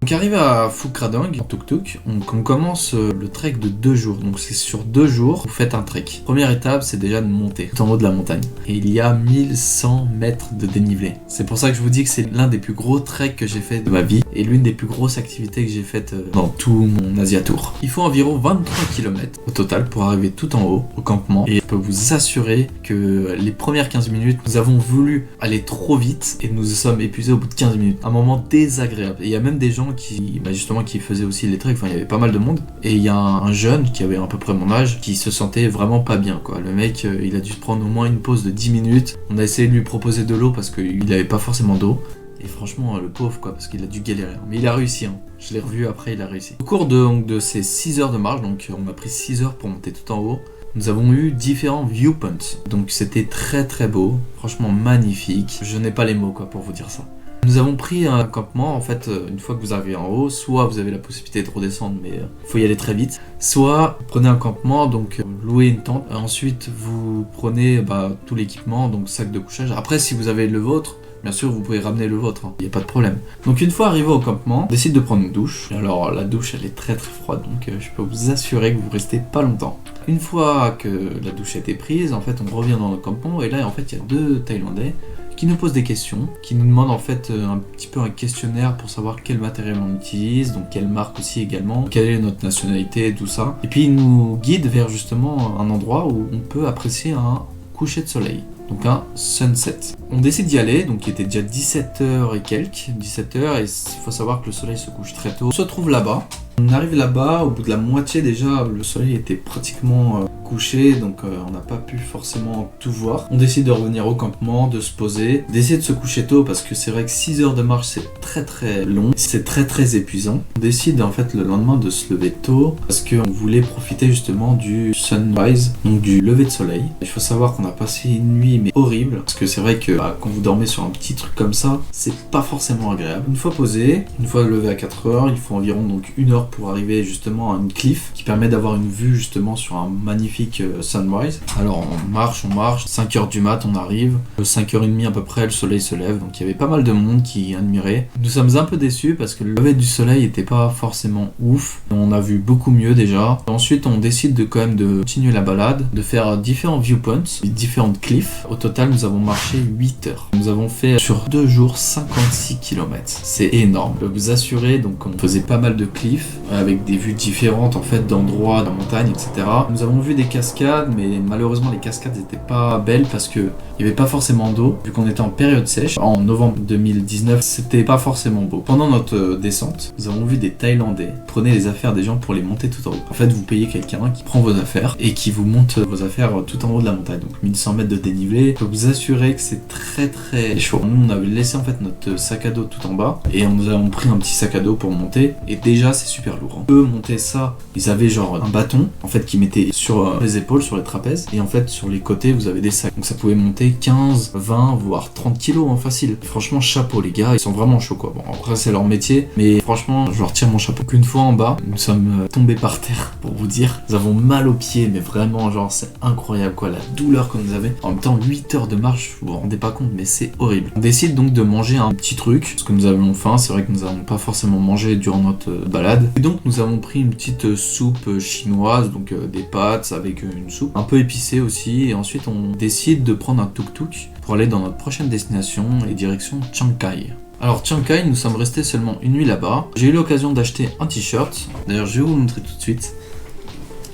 Donc arrivé à Phu Kradoong en tuk-tuk, on commence le trek de 2 jours. Donc c'est sur 2 jours, vous faites un trek. Première étape, c'est déjà de monter tout en haut de la montagne. Et il y a 1100 mètres de dénivelé. C'est pour ça que je vous dis que c'est l'un des plus gros treks que j'ai fait de ma vie et l'une des plus grosses activités que j'ai faites dans tout mon Asia Tour. Il faut environ 23 km au total pour arriver tout en haut au campement. Et je peux vous assurer que les premières 15 minutes, nous avons voulu aller trop vite et nous sommes épuisés au bout de 15 minutes. Un moment désagréable. Et il y a même des gens qui faisaient aussi les treks. Enfin, il y avait pas mal de monde. Et il y a un jeune qui avait à peu près mon âge qui se sentait vraiment pas bien, quoi. Le mec, il a dû se prendre au moins une pause de 10 minutes. On a essayé de lui proposer de l'eau parce qu'il n'avait pas forcément d'eau. Et franchement, le pauvre, quoi, parce qu'il a dû galérer. Mais il a réussi, hein. Je l'ai revu après, il a réussi. Au cours de ces 6 heures de marche, donc on a pris 6 heures pour monter tout en haut, nous avons eu différents viewpoints. Donc c'était très très beau, franchement magnifique. Je n'ai pas les mots, quoi, pour vous dire ça. Nous avons pris un campement, en fait, une fois que vous arrivez en haut, soit vous avez la possibilité de redescendre, mais il faut y aller très vite, soit vous prenez un campement, donc louez une tente, ensuite vous prenez tout l'équipement, donc sac de couchage. Après, si vous avez le vôtre, bien sûr, vous pouvez ramener le vôtre, il n'y a pas de problème. Donc une fois arrivé au campement, on décide de prendre une douche. Alors la douche, elle est très très froide, donc je peux vous assurer que vous restez pas longtemps. Une fois que la douche a été prise, en fait, on revient dans le campement, et là, en fait, il y a 2 Thaïlandais qui nous posent des questions, qui nous demandent en fait un petit peu un questionnaire pour savoir quel matériel on utilise, donc quelle marque aussi également, quelle est notre nationalité, tout ça. Et puis ils nous guident vers justement un endroit où on peut apprécier un coucher de soleil, donc un sunset. On décide d'y aller, donc il était déjà 17h et quelques, 17h, et il faut savoir que le soleil se couche très tôt. On se trouve là-bas. On arrive là-bas, au bout de la moitié déjà, le soleil était pratiquement couché, donc on n'a pas pu forcément tout voir. On décide de revenir au campement, de se poser, d'essayer de se coucher tôt, parce que c'est vrai que 6 heures de marche c'est très très long, c'est très très épuisant. On décide en fait le lendemain de se lever tôt, parce qu'on voulait profiter justement du sunrise, donc du lever de soleil. Il faut savoir qu'on a passé une nuit mais horrible, parce que c'est vrai que quand vous dormez sur un petit truc comme ça, c'est pas forcément agréable. Une fois posé, une fois levé à 4 heures, il faut environ donc 1 heure pour arriver justement à une cliff qui permet d'avoir une vue justement sur un magnifique sunrise. Alors on marche, 5h du mat on arrive, 5h30 à peu près le soleil se lève, donc il y avait pas mal de monde qui admirait. Nous sommes un peu déçus parce que le lever du soleil était pas forcément ouf, on a vu beaucoup mieux déjà. Ensuite on décide de quand même de continuer la balade, de faire différents viewpoints, différentes cliffs. Au total nous avons marché 8 heures. Nous avons fait sur 2 jours 56 km. C'est énorme. Je peux vous assurer, donc on faisait pas mal de cliffs avec des vues différentes en fait d'endroits, de la montagne, etc. Nous avons vu des cascades, mais malheureusement les cascades n'étaient pas belles parce que il n'y avait pas forcément d'eau, vu qu'on était en période sèche. En novembre 2019, c'était pas forcément beau. Pendant notre descente, nous avons vu des Thaïlandais prenaient les affaires des gens pour les monter tout en haut. En fait, vous payez quelqu'un qui prend vos affaires et qui vous monte vos affaires tout en haut de la montagne. Donc 1100 mètres de dénivelé. Je peux vous assurer que c'est très très chaud. Nous, on avait laissé en fait notre sac à dos tout en bas et nous avons pris un petit sac à dos pour monter. Et déjà, c'est super lourd. Eux montaient ça, ils avaient genre un bâton en fait qui mettait sur les épaules, sur les trapèzes, et en fait sur les côtés vous avez des sacs. Donc ça pouvait monter 15, 20, voire 30 kilos en facile. Franchement, chapeau les gars, ils sont vraiment chauds quoi. Bon, après c'est leur métier, mais franchement je leur tire mon chapeau. Qu'une fois en bas, nous sommes tombés par terre pour vous dire. Nous avons mal aux pieds, mais vraiment genre c'est incroyable quoi, la douleur que nous avait. En même temps 8 heures de marche, vous vous rendez pas compte, mais c'est horrible. On décide donc de manger un petit truc, parce que nous avions faim. C'est vrai que nous n'avons pas forcément mangé durant notre balade. Et donc nous avons pris une petite soupe chinoise, donc des pâtes avec une soupe un peu épicée aussi, et ensuite on décide de prendre un tuk-tuk pour aller dans notre prochaine destination et direction Chiang Khai. Alors Chiang Khai, nous sommes restés seulement une nuit là-bas. J'ai eu l'occasion d'acheter un t-shirt, d'ailleurs je vais vous montrer tout de suite.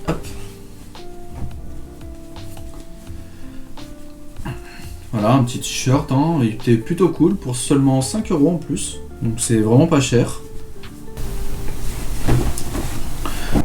Hop. Voilà, un petit t-shirt, hein. Il était plutôt cool pour seulement 5 € en plus, donc c'est vraiment pas cher.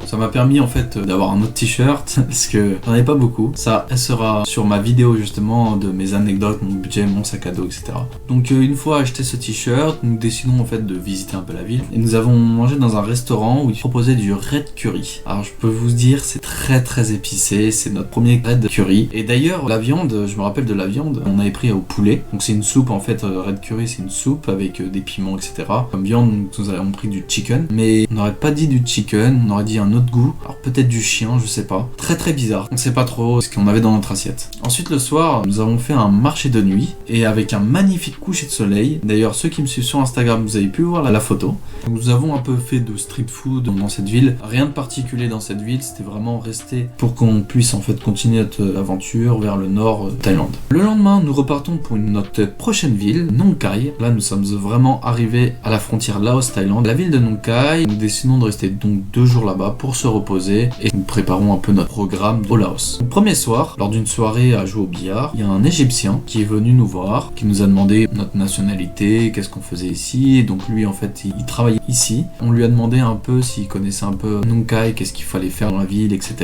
Ça m'a permis en fait d'avoir un autre t-shirt parce que j'en avais pas beaucoup. Ça, elle sera sur ma vidéo justement de mes anecdotes, mon budget, mon sac à dos, etc. Donc une fois acheté ce t-shirt, nous décidons en fait de visiter un peu la ville et nous avons mangé dans un restaurant où ils proposaient du red curry. Alors je peux vous dire, c'est très très épicé, c'est notre premier red curry. Et d'ailleurs la viande, je me rappelle de la viande, on avait pris au poulet. Donc c'est une soupe en fait, red curry c'est une soupe avec des piments, etc. Comme viande, nous avons pris du chicken, mais on n'aurait pas dit du chicken, on aurait dit un autre goût. Alors peut-être du chien, je sais pas. Très bizarre. On sait pas trop ce qu'on avait dans notre assiette. Ensuite le soir, nous avons fait un marché de nuit et avec un magnifique coucher de soleil. D'ailleurs ceux qui me suivent sur Instagram, vous avez pu voir la photo. Nous avons un peu fait de street food dans cette ville. Rien de particulier dans cette ville, c'était vraiment resté pour qu'on puisse en fait continuer notre aventure vers le nord de Thaïlande. Le lendemain, nous repartons pour notre prochaine ville, Nong Khai. Là, nous sommes vraiment arrivés à la frontière Laos-Thaïlande. La ville de Nong Khai, nous décidons de rester donc 2 jours là-bas pour se reposer et nous préparons un peu notre programme au Laos. Le premier soir, lors d'une soirée à jouer au billard, il y a un Égyptien qui est venu nous voir, qui nous a demandé notre nationalité, qu'est-ce qu'on faisait ici. Donc lui, en fait, il travaillait ici. On lui a demandé un peu s'il connaissait un peu Nong Khai, qu'est-ce qu'il fallait faire dans la ville, etc.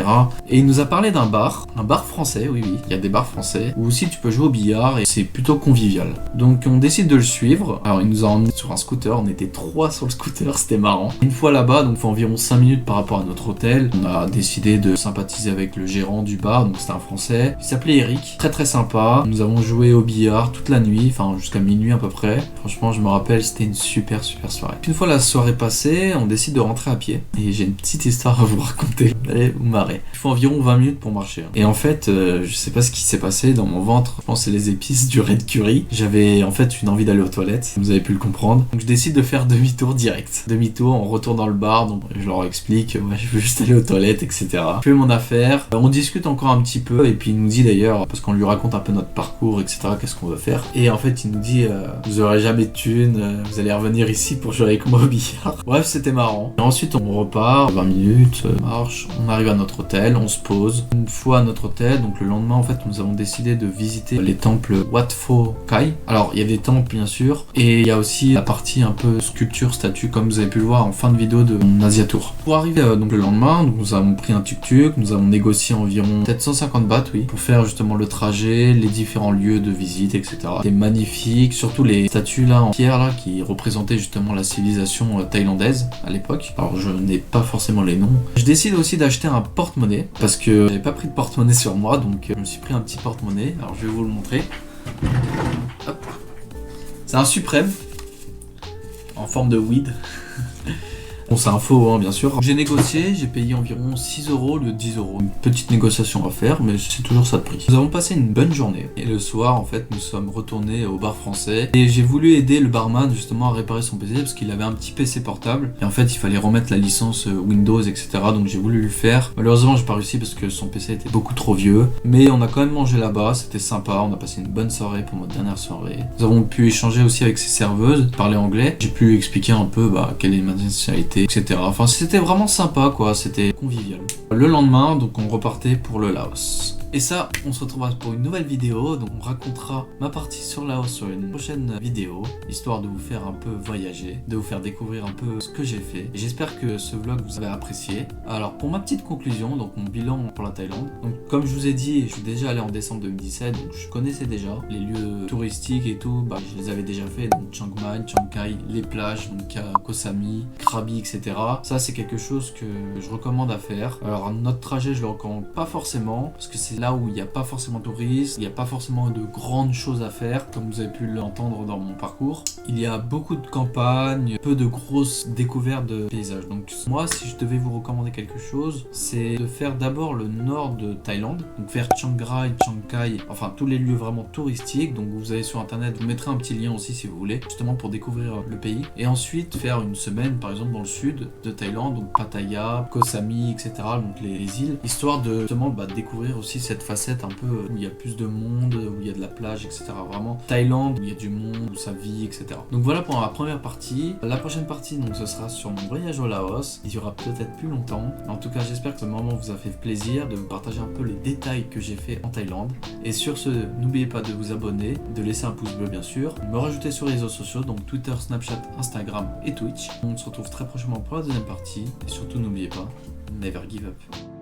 Et il nous a parlé d'un bar français, oui, il y a des bars français, où aussi tu peux jouer au billard et c'est plutôt convivial. Donc on décide de le suivre. Alors il nous a emmené sur un scooter, on était 3 sur le scooter, c'était marrant. Une fois là-bas, donc il faut environ 5 minutes par rapport à notre hôtel, on a décidé de sympathiser avec le gérant du bar, donc c'était un français, il s'appelait Eric, très sympa. Nous avons joué au billard toute la nuit, enfin jusqu'à minuit à peu près. Franchement je me rappelle, c'était une super soirée. Une fois la soirée passée, on décide de rentrer à pied et j'ai une petite histoire à vous raconter, vous allez vous marrer. Il faut environ 20 minutes pour marcher. Et en fait, je sais pas ce qui s'est passé dans mon ventre, je pense que c'est les épices du red curry. J'avais en fait une envie d'aller aux toilettes, vous avez pu le comprendre. Donc je décide de faire demi-tour direct. Demi-tour, on retourne dans le bar, donc je leur explique, ouais, je veux juste aller aux toilettes, etc. Je fais mon affaire, on discute encore un petit peu, et puis il nous dit d'ailleurs, parce qu'on lui raconte un peu notre parcours, etc., qu'est-ce qu'on veut faire. Et en fait, il nous dit, vous aurez jamais de thunes, vous allez revenir ici pour jouer avec moi au billard. Bref, c'était marrant. Et ensuite, on repart, 20 minutes, marche, on arrive à notre hôtel, on se pose. Une fois à notre hôtel, donc le lendemain, en fait, nous avons décidé de visiter les temples Wat Pho Khai. Alors, il y a des temples, bien sûr, et il y a aussi la partie un peu sculpture, statue, comme vous avez pu le voir en fin de vidéo de mon Asia Tour. Pour arriver donc le lendemain, donc, nous avons pris un tuk-tuk, nous avons négocié environ 750 bahts, oui, pour faire justement le trajet, les différents lieux de visite, etc. C'était magnifique, surtout les statues là en pierre là qui représentaient justement la civilisation thaïlandaise à l'époque. Alors, je n'ai pas forcément les noms. Je décide aussi d'acheter un porte-monnaie parce que j'avais pas pris de porte-monnaie sur moi, donc je me suis pris un petit porte-monnaie. Alors je vais vous le montrer. Hop. C'est un suprême en forme de weed. Bon, c'est un faux, hein, bien sûr. J'ai négocié, j'ai payé environ 6 € au lieu de 10 €. Une petite négociation à faire, mais c'est toujours ça de prix. Nous avons passé une bonne journée. Et le soir, en fait, nous sommes retournés au bar français. Et j'ai voulu aider le barman, justement, à réparer son PC, parce qu'il avait un petit PC portable. Et en fait, il fallait remettre la licence Windows, etc. Donc j'ai voulu le faire. Malheureusement, j'ai pas réussi parce que son PC était beaucoup trop vieux. Mais on a quand même mangé là-bas, c'était sympa. On a passé une bonne soirée pour notre dernière soirée. Nous avons pu échanger aussi avec ses serveuses, parler anglais. J'ai pu expliquer un peu quelle est ma nationalité, etc. Enfin, c'était vraiment sympa, quoi. C'était convivial. Le lendemain, donc, on repartait pour le Laos. Et ça, on se retrouvera pour une nouvelle vidéo, donc on racontera ma partie sur Laos sur une prochaine vidéo, histoire de vous faire un peu voyager, de vous faire découvrir un peu ce que j'ai fait. Et j'espère que ce vlog vous avez apprécié. Alors pour ma petite conclusion, donc mon bilan pour la Thaïlande, donc comme je vous ai dit, je suis déjà allé en décembre 2017, donc je connaissais déjà les lieux touristiques et tout, je les avais déjà fait, donc Chiang Mai, Chiang Khai, les plages, donc Koh Samui, Krabi, etc. Ça c'est quelque chose que je recommande à faire. Alors notre trajet, je le recommande pas forcément, parce que c'est là où il n'y a pas forcément de touristes, il n'y a pas forcément de grandes choses à faire, comme vous avez pu l'entendre dans mon parcours. Il y a beaucoup de campagnes, peu de grosses découvertes de paysages. Donc moi, si je devais vous recommander quelque chose, c'est de faire d'abord le nord de Thaïlande, donc faire Chiang Rai, Chiang Khai, enfin tous les lieux vraiment touristiques. Donc vous allez sur internet, vous mettrez un petit lien aussi si vous voulez, justement pour découvrir le pays. Et ensuite faire une semaine par exemple dans le sud de Thaïlande, donc Pattaya, Koh Samui, etc. Donc les îles, histoire de justement découvrir aussi cette facette un peu où il y a plus de monde, où il y a de la plage, etc. Vraiment Thaïlande, où il y a du monde, où ça vit, etc. Donc voilà pour la première partie. La prochaine partie, donc ce sera sur mon voyage au Laos. Il y aura peut-être plus longtemps. En tout cas, j'espère que ce moment vous a fait plaisir de vous partager un peu les détails que j'ai fait en Thaïlande. Et sur ce, n'oubliez pas de vous abonner, de laisser un pouce bleu bien sûr, de me rajouter sur les réseaux sociaux, donc Twitter, Snapchat, Instagram et Twitch. On se retrouve très prochainement pour la deuxième partie. Et surtout, n'oubliez pas, never give up.